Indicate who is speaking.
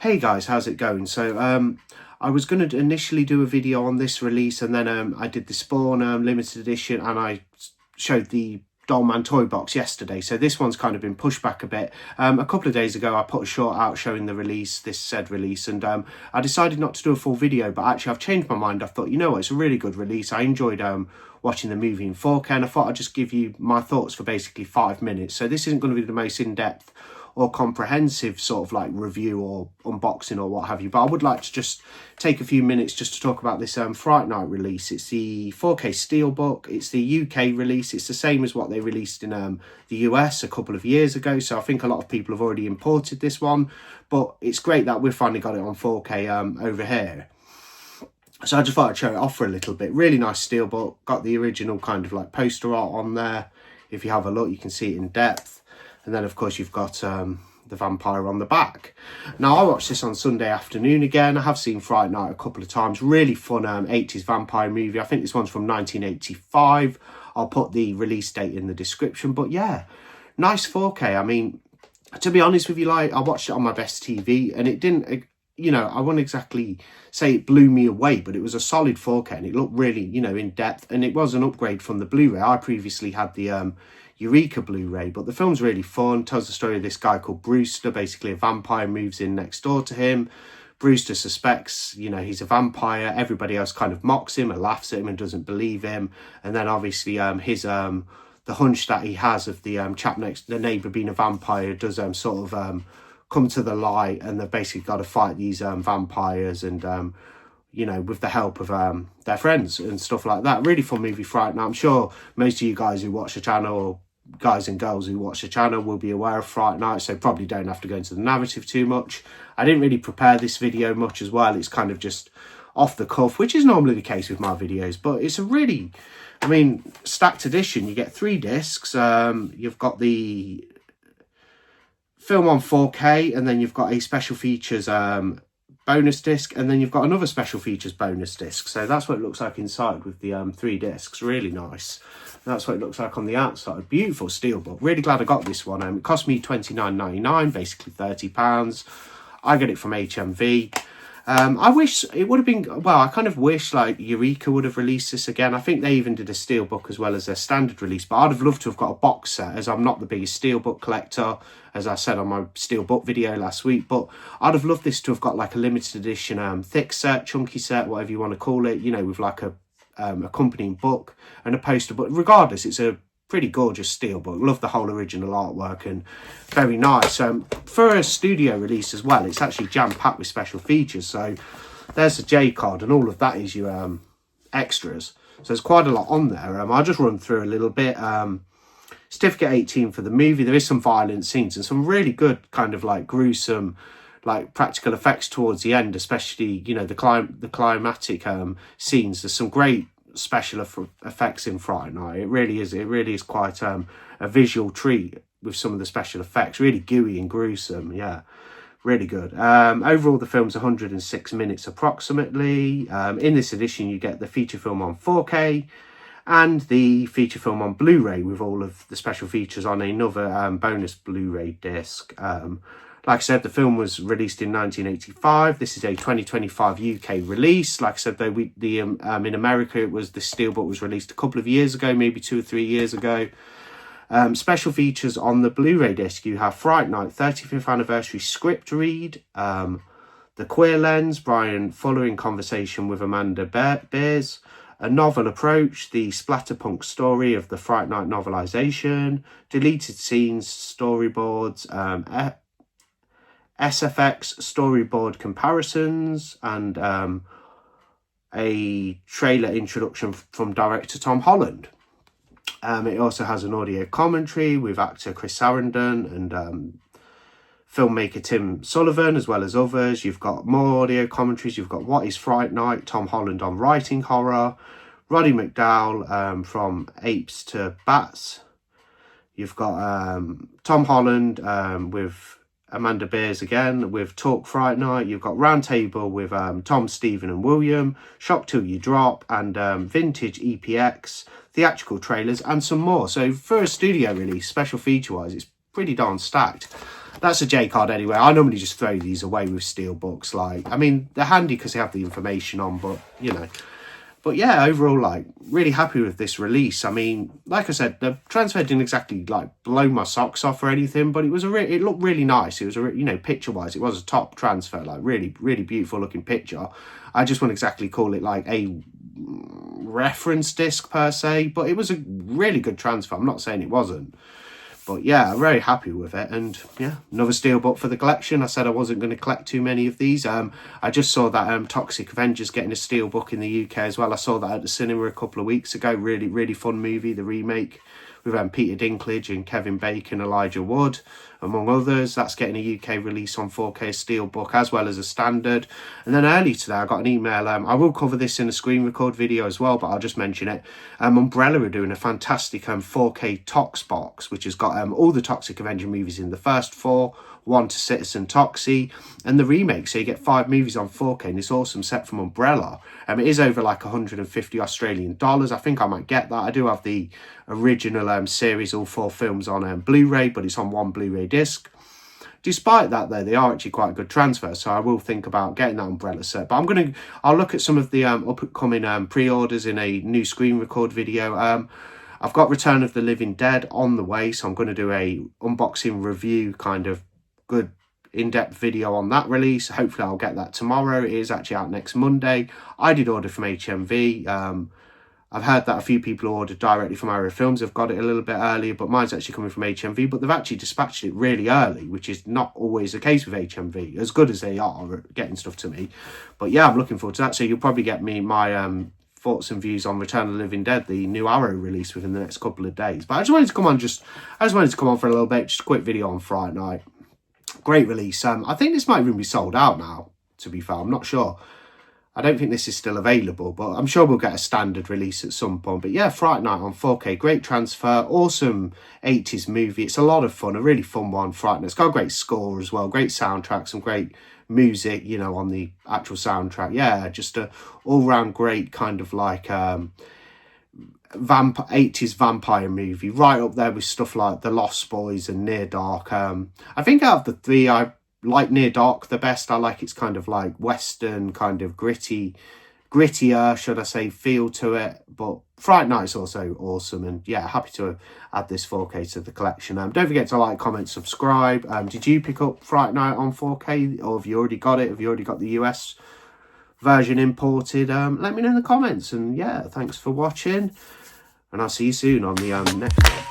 Speaker 1: Hey guys, how's it going? So I was going to initially do a video on this release, and then I did the Spawn limited edition, and I showed the Dollman toy box yesterday. So this one's kind of been pushed back a bit. A couple of days ago I put a short out showing the release, this said release, and I decided not to do a full video, but actually I've changed my mind. I thought, you know what, it's a really good release. I enjoyed watching the movie in 4K, and I thought I'd just give you my thoughts for basically 5 minutes. So this isn't going to be the most in-depth or comprehensive sort of like review or unboxing or what have you, but I would like to just take a few minutes just to talk about this Fright Night release. It's the 4K Steelbook. It's the UK release. It's the same as what they released in the US a couple of years ago, so I think a lot of people have already imported this one, but it's great that we've finally got it on 4K over here. So I just thought I'd show it off for a little bit. Really nice steelbook. Got the original kind of like poster art on there. If you have a look, you can see it in depth. And then, of course, you've got the vampire on the back. Now, I watched this on Sunday afternoon again. I have seen Fright Night a couple of times. Really fun 80s vampire movie. I think this one's from 1985. I'll put the release date in the description. But yeah, nice 4K. I mean, to be honest with you, like, I watched it on my best TV, and it didn't, you know, I wouldn't exactly say it blew me away, but it was a solid 4K, and it looked really, you know, in depth, and it was an upgrade from the Blu-ray. I previously had the Eureka Blu-ray, but the film's really fun. Tells the story of this guy called Brewster. Basically, a vampire moves in next door to him. Brewster suspects, you know, he's a vampire. Everybody else kind of mocks him and laughs at him and doesn't believe him. And then obviously the hunch that he has of the chap next, the neighbour being a vampire, does sort of come to the light, and they've basically got to fight these vampires, and you know, with the help of their friends and stuff like that. Really fun movie, Fright Night. I'm sure most of you guys who watch the channel, or guys and girls who watch the channel, will be aware of Fright Night, so probably don't have to go into the narrative too much. I didn't really prepare this video much as well. It's kind of just off the cuff, which is normally the case with my videos, but it's a really, I mean, stacked edition. You get 3 discs. You've got the film on 4K, and then you've got a special features bonus disc, and then you've got another special features bonus disc. So that's what it looks like inside with the 3 discs. Really nice. That's what it looks like on the outside. Beautiful steelbook. Really glad I got this one. It cost me £29.99, basically £30. I get it from HMV. I wish it would have been, well, I kind of wish like Eureka would have released this again. I think they even did a steelbook as well as their standard release, but I'd have loved to have got a box set, as I'm not the biggest steelbook collector, as I said on my steelbook video last week. But I'd have loved this to have got like a limited edition thick set, chunky set, whatever you want to call it, you know, with like a accompanying book and a poster. But regardless, it's a pretty gorgeous steelbook. Love the whole original artwork, and very nice. For a studio release as well, it's actually jam-packed with special features. So there's the J card, and all of that is your extras. So there's quite a lot on there. I'll just run through a little bit. Certificate 18 for the movie. There is some violent scenes and some really good kind of like gruesome like practical effects towards the end, especially, you know, the climatic scenes. There's some great special effects in Fright Night. It really is quite a visual treat with some of the special effects. Really gooey and gruesome. Yeah, really good. Overall, the film's 106 minutes approximately. In this edition, you get the feature film on 4K and the feature film on Blu-ray with all of the special features on another bonus Blu-ray disc. Like I said, the film was released in 1985. This is a 2025 UK release. Like I said, though, in America, it was the steelbook was released a couple of years ago, maybe 2 or 3 years ago. Special features on the Blu-ray disc, you have Fright Night 35th anniversary script read, The Queer Lens, Brian Fuller in conversation with Amanda Beers, A Novel Approach, the splatterpunk story of the Fright Night novelisation, deleted scenes, storyboards, SFX storyboard comparisons, and a trailer introduction from director Tom Holland. It also has an audio commentary with actor Chris Sarandon and filmmaker Tim Sullivan, as well as others. You've got more audio commentaries. You've got What is Fright Night, Tom Holland on writing horror, Roddy McDowell from Apes to Bats. You've got Tom Holland with Amanda Beers again with Talk Fright Night. You've got Roundtable with Tom, Stephen and William, Shock Till You Drop, and Vintage EPX, theatrical trailers, and some more. So for a studio release, special feature wise, it's pretty darn stacked. that's a J card anyway. I normally just throw these away with Steelbooks. Like, I mean, they're handy because they have the information on, but, you know. But yeah, overall, like, really happy with this release. I mean, like I said, the transfer didn't exactly, like, blow my socks off or anything, but it was it looked really nice. It was, you know, picture-wise, it was a top transfer, like, really, really beautiful-looking picture. I just wouldn't exactly call it, like, a reference disc, per se, but it was a really good transfer. I'm not saying it wasn't. But yeah, I'm very happy with it. And yeah, another Steelbook for the collection. I said I wasn't going to collect too many of these. I just saw that Toxic Avengers getting a Steelbook in the UK as well. I saw that at the cinema a couple of weeks ago. Really, really fun movie, the remake, with Peter Dinklage and Kevin Bacon, Elijah Wood, among others. That's getting a UK release on 4K Steelbook as well as a standard. And then early today, I got an email. I will cover this in a screen record video as well, but I'll just mention it. Umbrella are doing a fantastic 4K Tox box, which has got all the Toxic Avenger movies in the first 4, 1 to Citizen Toxie, and the remake. So you get 5 movies on 4K in this awesome set from Umbrella. It is over like 150 Australian dollars. I think I might get that. I do have the original series, all 4 films on Blu-ray, but it's on 1 Blu-ray disc. Despite that, though, they are actually quite a good transfer, so I will think about getting that Umbrella set. But I'll look at some of the up-and-coming pre-orders in a new screen record video. I've got Return of the Living Dead on the way, so I'm going to do a unboxing review, kind of good in-depth video on that release. Hopefully I'll get that tomorrow. It is actually out next Monday. I did order from HMV. I've heard that a few people who ordered directly from Arrow Films have got it a little bit earlier, but mine's actually coming from HMV. But they've actually dispatched it really early, which is not always the case with HMV, as good as they are at getting stuff to me. But yeah, I'm looking forward to that. So you'll probably get my thoughts and views on Return of the Living Dead, the new Arrow release, within the next couple of days. But I just wanted to come on for a little bit, just a quick video on Fright Night. Great release. I think this might even be sold out now, to be fair. I'm not sure. I don't think this is still available, but I'm sure we'll get a standard release at some point. But yeah, Fright Night on 4K, great transfer, awesome 80s movie. It's a lot of fun, a really fun one, Fright Night. It's got a great score as well, great soundtrack, some great music, you know, on the actual soundtrack. Yeah, just a all-round great kind of like 80s vampire movie, right up there with stuff like The Lost Boys and Near Dark. I think out of the 3, I like Near Dark the best. I like its kind of like Western, kind of grittier, should I say, feel to it. But Fright Night's also awesome, and yeah, happy to add this 4K to the collection. Don't forget to like, comment, subscribe. Did you pick up Fright Night on 4K, or have you already got it? Have you already got the US version imported? Let me know in the comments. And yeah, thanks for watching, and I'll see you soon on the next one.